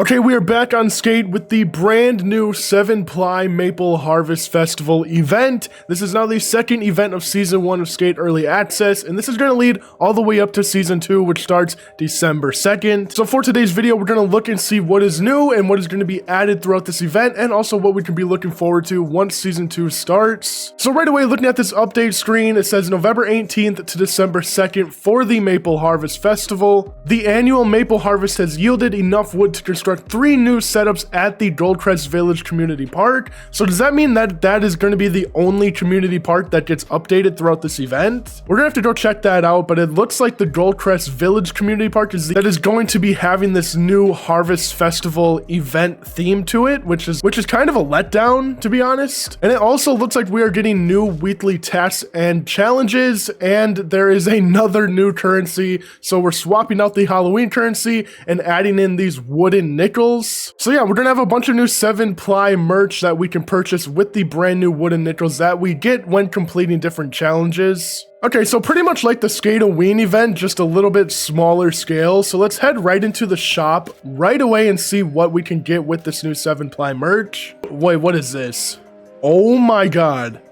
Okay, we are back on Skate with the brand new 7-ply Maple Harvest Festival event. This is now the second event of Season 1 of Skate Early Access, and this is going to lead all the way up to Season 2, which starts December 2nd. So for today's video, we're going to look and see what is new and what is going to be added throughout this event, and also what we can be looking forward to once Season 2 starts. So right away, looking at this update screen, it says November 18th to December 2nd for the Maple Harvest Festival. The annual Maple Harvest has yielded enough wood to construct 3 new setups at the Goldcrest Village Community Park. So does that mean that that is going to be the only community park that gets updated throughout this event? We're gonna have to go check that out, but it looks like the Goldcrest Village Community Park is going to be having this new Harvest Festival event theme to it, which is kind of a letdown, to be honest. And it also looks like we are getting new weekly tasks and challenges, and there is another new currency. So we're swapping out the Halloween currency and adding in these wooden nickels. So yeah, we're gonna have a bunch of new 7-ply merch that we can purchase with the brand new wooden nickels that we get when completing different challenges. Okay, so pretty much like the Skate-A-Ween event, just a little bit smaller scale. So let's head right into the shop right away and see what we can get with this new 7-ply merch. Wait, what is this? Oh my god.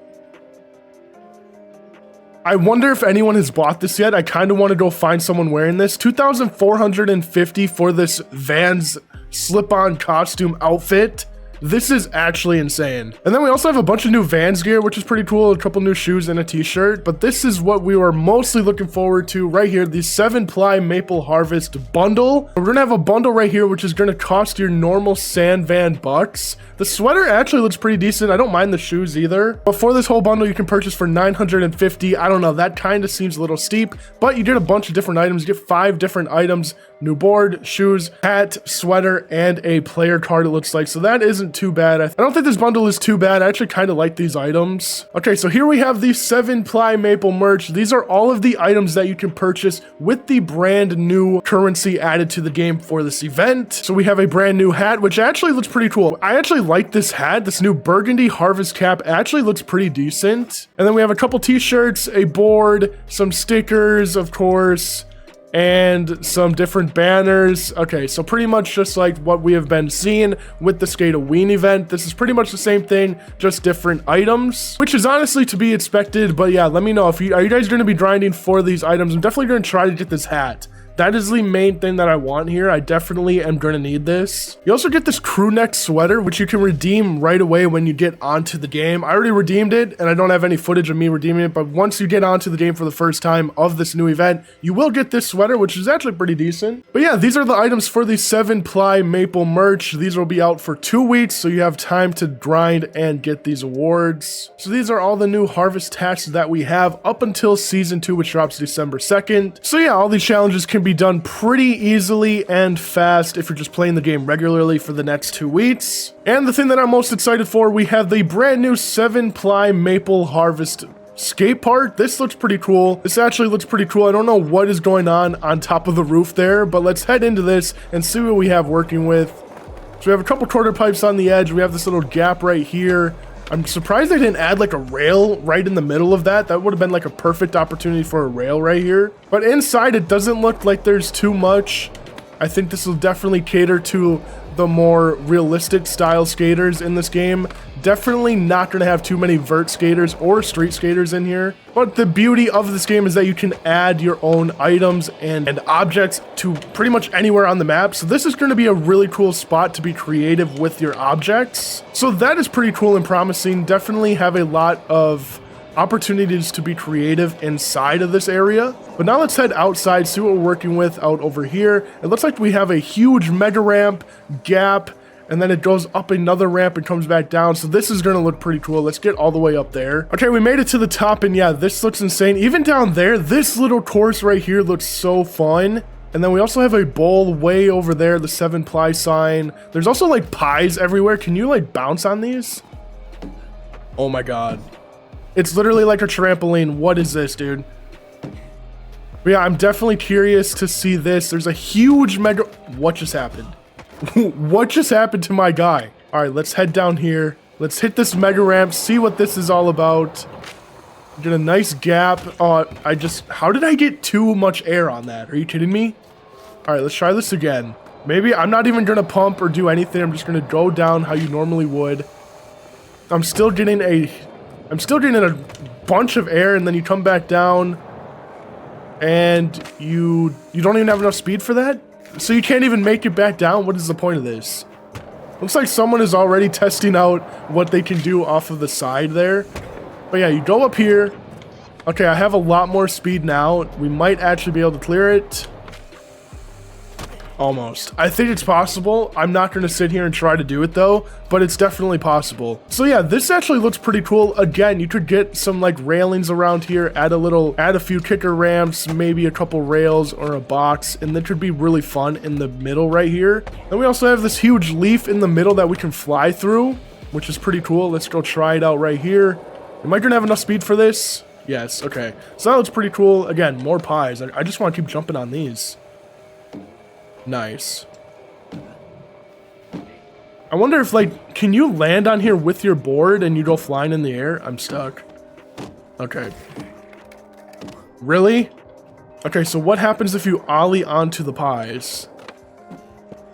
I wonder if anyone has bought this yet. I kind of want to go find someone wearing this. 2,450 for this Vans slip-on costume outfit. This is actually insane. And then we also have a bunch of new Vans gear, which is pretty cool. A couple new shoes and a t-shirt. But this is what we were mostly looking forward to right here. The 7-ply Maple Harvest bundle. We're gonna have a bundle right here, which is gonna cost your normal Sand Van bucks. The sweater actually looks pretty decent. I don't mind the shoes either. But for this whole bundle, you can purchase for 950. I don't know, that kind of seems a little steep, but you get a bunch of different items. You get 5 different items: new board, shoes, hat, sweater, and a player card, it looks like. So that isn't too bad. I don't think this bundle is too bad. I actually kind of like these items. Okay, so here we have the 7-ply Maple merch. These are all of the items that you can purchase with the brand new currency added to the game for this event. So we have a brand new hat, which actually looks pretty cool. I actually like this hat. This new burgundy harvest cap actually looks pretty decent. And then we have a couple t-shirts, a board, some stickers, of course, and some different banners. Okay, so pretty much just like what we have been seeing with the Skate-A-Ween event. This is pretty much the same thing, just different items, which is honestly to be expected. But yeah, let me know if are you guys going to be grinding for these items. I'm definitely going to try to get this hat. That is the main thing that I want here. I definitely am going to need this. You also get this crew neck sweater, which you can redeem right away when you get onto the game. I already redeemed it, and I don't have any footage of me redeeming it, but once you get onto the game for the first time of this new event, you will get this sweater, which is actually pretty decent. But yeah, these are the items for the 7-ply Maple merch. These will be out for 2 weeks, so you have time to grind and get these awards. So these are all the new harvest tasks that we have up until Season 2, which drops December 2nd. So yeah, all these challenges can be done pretty easily and fast if you're just playing the game regularly for the next 2 weeks. And the thing that I'm most excited for, we have the brand new 7-ply Maple Harvest skate park. This looks pretty cool. This actually looks pretty cool. I don't know what is going on top of the roof there, but let's head into this and see what we have working with. So we have a couple quarter pipes on the edge. We have this little gap right here. I'm surprised they didn't add like a rail right in the middle of that. That would have been like a perfect opportunity for a rail right here. But inside, it doesn't look like there's too much. I think this will definitely cater to the more realistic style skaters in this game. Definitely not going to have too many vert skaters or street skaters in here. But the beauty of this game is that you can add your own items and objects to pretty much anywhere on the map. So this is going to be a really cool spot to be creative with your objects. So that is pretty cool and promising. Definitely have a lot of opportunities to be creative inside of this area. But now let's head outside, see what we're working with out over here. It looks like we have a huge mega ramp, gap, and then it goes up another ramp and comes back down. So this is going to look pretty cool. Let's get all the way up there. Okay, we made it to the top, and yeah, this looks insane. Even down there, this little course right here looks so fun. And then we also have a bowl way over there, the 7-ply sign. There's also like pies everywhere. Can you like bounce on these? Oh my god. It's literally like a trampoline. What is this, dude? But yeah, I'm definitely curious to see this. There's a huge mega... What just happened? What just happened to my guy? All right, let's head down here. Let's hit this mega ramp, see what this is all about. Get a nice gap. How did I get too much air on that? Are you kidding me? All right, let's try this again. Maybe I'm not even gonna pump or do anything. I'm just gonna go down how you normally would. I'm still getting a bunch of air, and then you come back down and you don't even have enough speed for that? So you can't even make it back down? What is the point of this? Looks like someone is already testing out what they can do off of the side there. But yeah, you go up here. Okay, I have a lot more speed now. We might actually be able to clear it. Almost. I think it's possible. I'm not going to sit here and try to do it though, but it's definitely possible. So yeah, this actually looks pretty cool. Again, you could get some like railings around here, add a few kicker ramps, maybe a couple rails or a box, and that could be really fun in the middle right here. Then we also have this huge leaf in the middle that we can fly through, which is pretty cool. Let's go try it out right here. Am I going to have enough speed for this? Yes, okay. So that looks pretty cool. Again, more pies. I just want to keep jumping on these. Nice. I wonder if, like, can you land on here with your board and you go flying in the air? I'm stuck. Okay. Really? Okay, so what happens if you ollie onto the pies?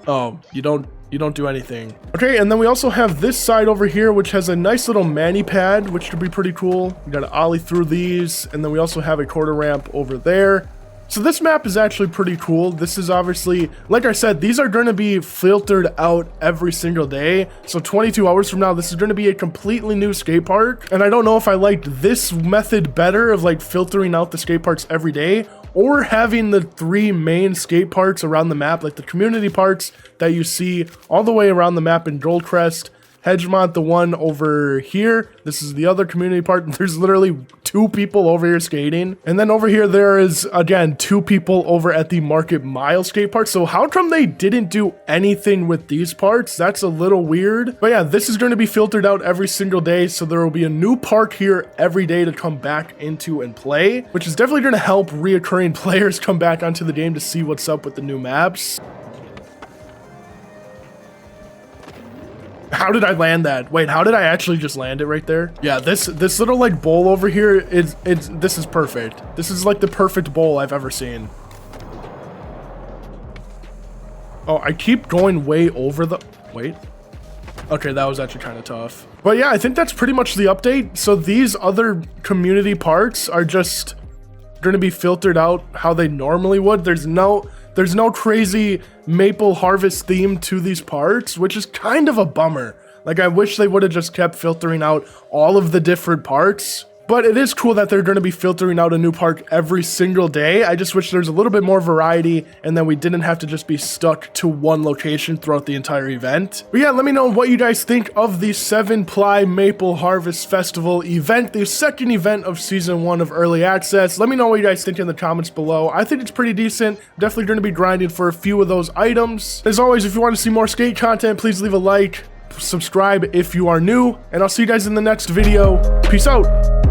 Oh, you don't do anything. Okay, and then we also have this side over here, which has a nice little mani pad, which could be pretty cool. You gotta ollie through these, and then we also have a quarter ramp over there. So this map is actually pretty cool. This is obviously, like I said, these are going to be filtered out every single day. So 22 hours from now, this is going to be a completely new skate park. And I don't know if I liked this method better of like filtering out the skate parks every day, or having the 3 main skate parks around the map, like the community parks that you see all the way around the map in Goldcrest, Hedgemont, the one over here. This is the other community part. There's literally 2 people over here skating. And then over here, there is, again, 2 people over at the Market Mile skate park. So how come they didn't do anything with these parts? That's a little weird. But yeah, this is going to be filtered out every single day. So there will be a new park here every day to come back into and play, which is definitely going to help reoccurring players come back onto the game to see what's up with the new maps. How did I land that? Wait, how did I actually just land it right there? Yeah, this little like bowl over here this is perfect. This is like the perfect bowl I've ever seen. Oh, I keep going way over the... Wait. Okay, that was actually kind of tough. But yeah, I think that's pretty much the update. So these other community parts are just going to be filtered out how they normally would. There's no crazy maple harvest theme to these parts, which is kind of a bummer. Like, I wish they would have just kept filtering out all of the different parts. But it is cool that they're going to be filtering out a new park every single day. I just wish there's a little bit more variety and then we didn't have to just be stuck to one location throughout the entire event. But yeah, let me know what you guys think of the 7-Ply Maple Harvest Festival event, the second event of Season 1 of Early Access. Let me know what you guys think in the comments below. I think it's pretty decent. Definitely going to be grinding for a few of those items. As always, if you want to see more skate content, please leave a like, subscribe if you are new, and I'll see you guys in the next video. Peace out.